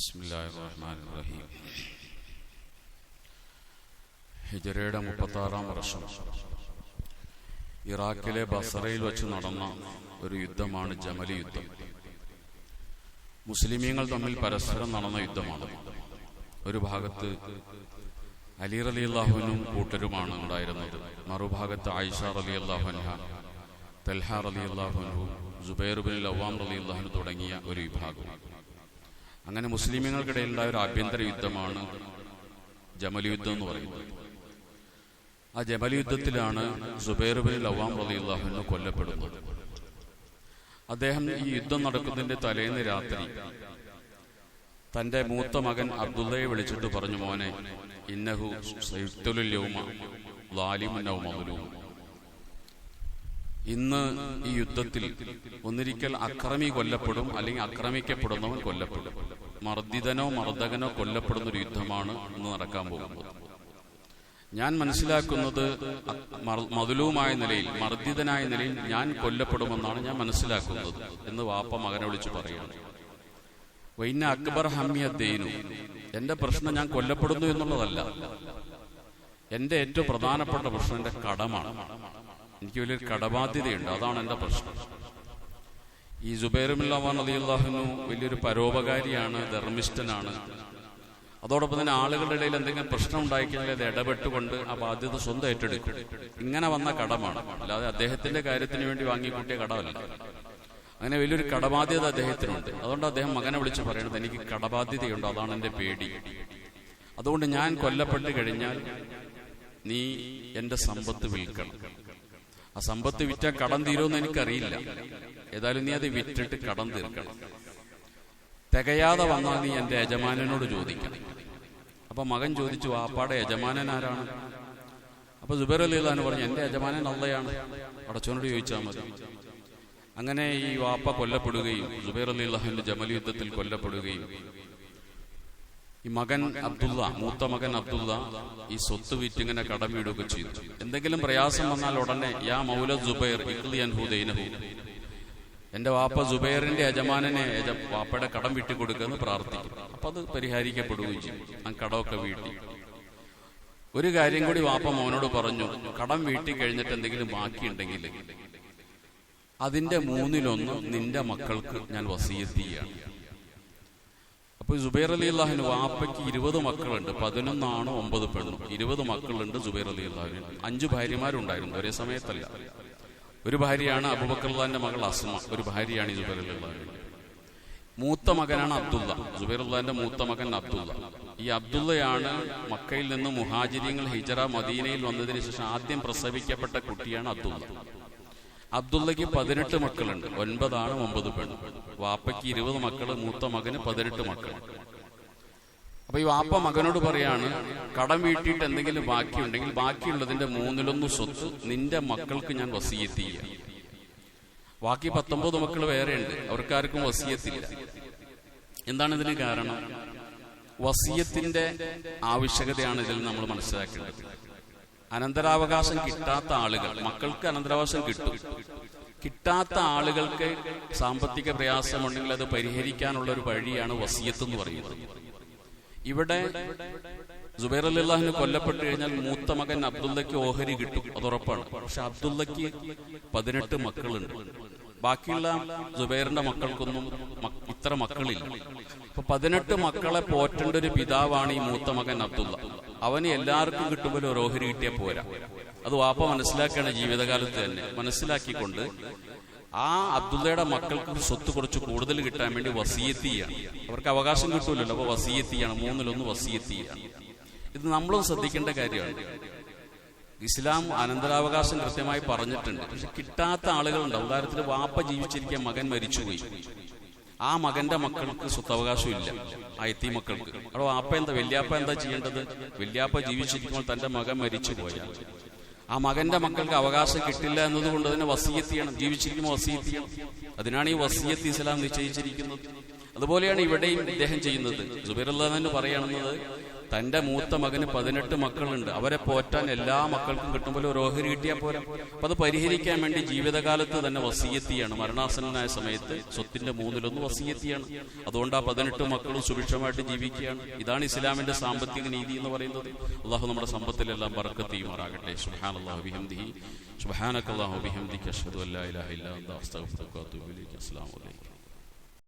ബിസ്മില്ലാഹിർറഹ്മാനിർറഹീം. ഹിജറയുടെ 36-ാം വർഷം ഇറാഖിലെ ബസറയിൽ വെച്ച് നടന്ന ഒരു യുദ്ധമാണ് ജമൽ യുദ്ധം. മുസ്ലിമീങ്ങൾ തമ്മിൽ പരസ്പരം നടന്ന യുദ്ധമാണ്. ഒരു ഭാഗത്ത് അലി റളിയല്ലാഹുവിനും കൂട്ടരുമാണ് ഉണ്ടായിരുന്നത്. മറുഭാഗത്ത് ആയിഷ റളിയല്ലാഹു അൻഹ, തൽഹ റളിയല്ലാഹു അൻഹു, സുബൈർ ഇബ്നുൽ അവ്വാം റളിയല്ലാഹു അൻഹു തുടങ്ങിയ ഒരു വിഭാഗം. അങ്ങനെ മുസ്ലിമീങ്ങൾക്കിടയിലുണ്ടായ ഒരു ആഭ്യന്തര യുദ്ധമാണ് ജമൽ യുദ്ധം എന്ന് പറയുന്നത്. ആ ജമൽ യുദ്ധത്തിലാണ് സുബൈർ ഇബ്നുൽ അവ്വാം റളിയല്ലാഹു അൻഹു കൊല്ലപ്പെടുന്നത്. അദ്ദേഹം ഈ യുദ്ധം നടക്കുന്നതിന്റെ തലേന്ന് രാത്രി തന്റെ മൂത്ത മകൻ അബ്ദുള്ളയെ വിളിച്ചിട്ട് പറഞ്ഞു, മോനെ, ഇന്നഹു സയുഖ്തലുൽ യൗമ ളാലിമുൻ ഔ മദ്ലൂം. ഇന്ന് ഈ യുദ്ധത്തിൽ ഒന്നിരിക്കൽ അക്രമി കൊല്ലപ്പെടും, അല്ലെങ്കിൽ ആക്രമിക്കപ്പെടുന്നവൻ കൊല്ലപ്പെടും. മർദ്ദിതനോ മർദ്ദകനോ കൊല്ലപ്പെടുന്ന ഒരു യുദ്ധമാണ് ഇന്ന് നടക്കാൻ പോകുന്നത്. ഞാൻ മനസ്സിലാക്കുന്നത് മദ്ലൂമായ നിലയിൽ, മർദ്ദിതനായ നിലയിൽ ഞാൻ കൊല്ലപ്പെടുമെന്നാണ് ഞാൻ മനസ്സിലാക്കുന്നത് എന്ന് വാപ്പ മകനെ വിളിച്ച് പറയുകയാണ്. വൈന അക്ബർ ഹമ്മിയദ്ദീനു, എന്റെ പ്രശ്നം ഞാൻ കൊല്ലപ്പെടുന്നു എന്നുള്ളതല്ല. എന്റെ ഏറ്റവും പ്രധാനപ്പെട്ട പ്രശ്നം എന്റെ കടമാണ്. എനിക്ക് വലിയൊരു കടബാധ്യതയുണ്ട്, അതാണ് എന്റെ പ്രശ്നം. ഈ സുബൈർ ഇബ്നുൽ അവ്വാം റളിയല്ലാഹു അൻഹു വലിയൊരു പരോപകാരിയാണ്, ധർമ്മിഷ്ഠനാണ്. അതോടൊപ്പം തന്നെ ആളുകളുടെ ഇടയിൽ എന്തെങ്കിലും പ്രശ്നം ഉണ്ടായിക്കഴിഞ്ഞാൽ അത് ഇടപെട്ടുകൊണ്ട് ആ ബാധ്യത സ്വന്തം ഏറ്റെടുക്കും. ഇങ്ങനെ വന്ന കടമാണ്, അല്ലാതെ അദ്ദേഹത്തിന്റെ കാര്യത്തിന് വേണ്ടി വാങ്ങിക്കൂട്ടിയ കടമല്ല. അങ്ങനെ വലിയൊരു കടബാധ്യത അദ്ദേഹത്തിനുണ്ട്. അതുകൊണ്ട് അദ്ദേഹം മകനെ വിളിച്ച് പറയുന്നത്, എനിക്ക് കടബാധ്യതയുണ്ട്, അതാണ് എന്റെ പേടി. അതുകൊണ്ട് ഞാൻ കൊല്ലപ്പെട്ട് കഴിഞ്ഞാൽ നീ എന്റെ സമ്പത്ത് വിൽക്കണം. ആ സമ്പത്ത് വിറ്റാൽ കടം തീരുമെന്ന് എനിക്കറിയില്ല. ഏതായാലും നീ അത് വിറ്റിട്ട് കടം തീർക്കണം. തികയാതെ വന്നാൽ നീ എന്റെ യജമാനനോട് ചോദിക്കണം. അപ്പൊ മകൻ ചോദിച്ചു, വാപ്പാടെ യജമാനൻ ആരാണ്? അപ്പൊ സുബൈർ റളിയല്ലാഹു അൻഹു പറഞ്ഞു, എന്റെ യജമാനൻ അള്ളയാണ്, പടച്ചവനോട് ചോദിച്ചാൽ മതി. അങ്ങനെ ഈ വാപ്പ കൊല്ലപ്പെടുകയും സുബൈർ റളിയല്ലാഹു അൻഹു ജമൽ യുദ്ധത്തിൽ കൊല്ലപ്പെടുകയും ഈ മകൻ അബ്ദുള്ള, മൂത്ത മകൻ അബ്ദുള്ള ഈ സ്വത്ത് വിറ്റിങ്ങനെ കടം വീടുകയൊക്കെ ചെയ്തു. എന്തെങ്കിലും പ്രയാസം വന്നാൽ ഉടനെ യാ മൗല സുബൈർ ഇഖ്ലി അൻഹു ദൈനഹു, എന്റെ വാപ്പ സുബൈറിന്റെ യജമാനനെ വാപ്പയുടെ കടം വിട്ടുകൊടുക്കുമെന്ന് പ്രാർത്ഥിക്കും. അപ്പൊ അത് പരിഹരിക്കപ്പെടുകയും ചെയ്യും. ആ കടമൊക്കെ വീട്ടി. ഒരു കാര്യം കൂടി വാപ്പ മോനോട് പറഞ്ഞു, കടം വീട്ടി കഴിഞ്ഞിട്ട് എന്തെങ്കിലും ബാക്കിയുണ്ടെങ്കിൽ അതിന്റെ 1/3 നിന്റെ മക്കൾക്ക് ഞാൻ വസിയത്ത് ചെയ്യാണ്. അപ്പൊ സുബൈർ റളിയല്ലാഹു അൻഹു, വാപ്പയ്ക്ക് 20 മക്കളുണ്ട്, 11 ആണും 9 പെണ്ണും. 20 മക്കളുണ്ട് സുബൈർ റളിയല്ലാഹു അൻഹു. 5 ഭാര്യമാരുണ്ടായിരുന്നു ഒരേ സമയത്തല്ല. ഒരു ഭാര്യയാണ് അബൂബക്കർ റളിയല്ലാഹുവിന്റെ മകൾ അസ്മ, ഒരു ഭാര്യയാണ് ഈ സുബൈർ റളിയല്ലാഹു അൻഹു. മൂത്ത മകനാണ് അബ്ദുള്ള, സുബൈർ റളിയല്ലാഹുവിന്റെ മൂത്ത മകൻ അബ്ദുള്ള. ഈ അബ്ദുള്ളയാണ് മക്കയിൽ നിന്ന് മുഹാജിരീങ്ങൾ ഹിജറ മദീനയിൽ വന്നതിന് ശേഷം ആദ്യം പ്രസവിക്കപ്പെട്ട കുട്ടിയാണ് അബ്ദുള്ള. അബ്ദുള്ളക്ക് 18 മക്കളുണ്ട്, 9 ആണും 9 പെണ്ണും. വാപ്പയ്ക്ക് 20 മക്കള്, മൂത്ത മകന് 18 മക്കൾ. അപ്പൊ ഈ വാപ്പ മകനോട് പറയാണ്, കടം വീട്ടിയിട്ട് എന്തെങ്കിലും ബാക്കിയുണ്ടെങ്കിൽ ബാക്കിയുള്ളതിന്റെ 1/3 സ്വത്ത് നിന്റെ മക്കൾക്ക് ഞാൻ വസിയത്ത് ചെയ്യാം. ബാക്കി 19 മക്കൾ വേറെയുണ്ട്, അവർക്കാർക്കും വസിയത്തില്ല. എന്താണ് ഇതിന് കാരണം? വസിയത്തിന്റെ ആവശ്യകതയാണ് ഇതിൽ നമ്മൾ മനസ്സിലാക്കേണ്ടത്. അനന്തരാവകാശം കിട്ടാത്ത ആളുകൾ, മക്കൾക്ക് അനന്തരാവകാശം കിട്ടും, കിട്ടാത്ത ആളുകൾക്ക് സാമ്പത്തിക പ്രയാസമുണ്ടെങ്കിൽ അത് പരിഹരിക്കാനുള്ള ഒരു വഴിയാണ് വസിയത്ത് എന്ന് പറയുന്നത്. ഇവിടെ സുബൈർ റളിയല്ലാഹു അൻഹു കൊല്ലപ്പെട്ടു കഴിഞ്ഞാൽ മൂത്ത മകൻ അബ്ദുള്ളക്ക് ഓഹരി കിട്ടും, അത് ഉറപ്പാണ്. പക്ഷെ അബ്ദുള്ളക്ക് 18 മക്കളുണ്ട്. ബാക്കിയുള്ള സുബൈറിന്റെ മക്കൾക്കൊന്നും ഇത്ര മക്കളില്ല. അപ്പൊ 18 മക്കളെ പോറ്റേണ്ട ഒരു പിതാവാണ് ഈ മൂത്ത മകൻ അബ്ദുള്ള. അവന് എല്ലാവർക്കും കിട്ടുമ്പോൾ ഒരു ഓഹരി കിട്ടിയാൽ പോരാ. അത് വാപ്പ മനസ്സിലാക്കുകയാണ് ജീവിതകാലത്ത് തന്നെ. മനസ്സിലാക്കിക്കൊണ്ട് ആ അബ്ദുള്ളയുടെ മക്കൾക്ക് സ്വത്ത് കുറച്ച് കൂടുതൽ കിട്ടാൻ വേണ്ടി വസിയത്ത് ചെയ്യാണ്. അവർക്ക് അവകാശം കിട്ടൂലല്ലോ, അപ്പൊ വസിയത്ത് ചെയ്യാണ്, 1/3 വസിയത്ത് ചെയ്യാണ്. ഇത് നമ്മളും ശ്രദ്ധിക്കേണ്ട കാര്യമാണ്. ഇസ്ലാം അനന്തരാവകാശം കൃത്യമായി പറഞ്ഞിട്ടുണ്ട്. പക്ഷെ കിട്ടാത്ത ആളുകളുണ്ടാവും. ഉദാഹരണത്തിന് വാപ്പ ജീവിച്ചിരിക്കാൻ മകൻ മരിച്ചുപോയി, ആ മകന്റെ മക്കൾക്ക് സ്വത്തവകാശം ഇല്ല, ആ എത്തി മക്കൾക്ക്. അവിടെ വാപ്പ എന്താ, വല്യാപ്പ എന്താ ചെയ്യേണ്ടത്? വല്യാപ്പ ജീവിച്ചിരിക്കുമ്പോൾ തന്റെ മകൻ മരിച്ചു പോയാൽ ആ മകന്റെ മക്കൾക്ക് അവകാശം കിട്ടില്ല എന്നതുകൊണ്ട് തന്നെ വസിയത്ത് ചെയ്യണം. ജീവിച്ചിരിക്കുമ്പോൾ വസിയത്ത് ചെയ്യണം. അതിനാണ് ഈ വസിയത്ത് ഇസ്ലാം നിശ്ചയിച്ചിരിക്കുന്നത്. അതുപോലെയാണ് ഇവിടെയും ഇദ്ദേഹം ചെയ്യുന്നത്. സുബൈർ റളിയല്ലാഹു അൻഹു പറയുന്നത്, തന്റെ മൂത്ത മകന് 18 മക്കളുണ്ട്, അവരെ പോറ്റാൻ എല്ലാ മക്കൾക്കും കിട്ടുമ്പോൾ ഒരു ഓഹരി കിട്ടിയാൽ പോരാ. അപ്പൊ അത് പരിഹരിക്കാൻ വേണ്ടി ജീവിതകാലത്ത് തന്നെ വസിയത്തിയാണ്, മരണാസന്നനായ സമയത്ത് സ്വത്തിന്റെ 1/3 വസിയത്തിയാണ്. അതുകൊണ്ട് ആ 18 മക്കളും സുഭിക്ഷമായിട്ട് ജീവിക്കുകയാണ്. ഇതാണ് ഇസ്ലാമിന്റെ സാമ്പത്തിക നീതി എന്ന് പറയുന്നത്. അള്ളാഹു നമ്മുടെ സമ്പത്തിലെല്ലാം ബർക്കത്ത് ചെയ്യുമാറാകട്ടെ. സുബ്ഹാനല്ലാഹി വബിഹംദിഹി സുബ്ഹാനകല്ലാഹു വബിഹംദിക അഷ്ഹദു അല്ലാ ഇലാഹ ഇല്ലാ അൻത അസ്തഗ്ഫിറുക വഅതൂബു ഇലൈക. അസ്സലാമു അലൈക്കും.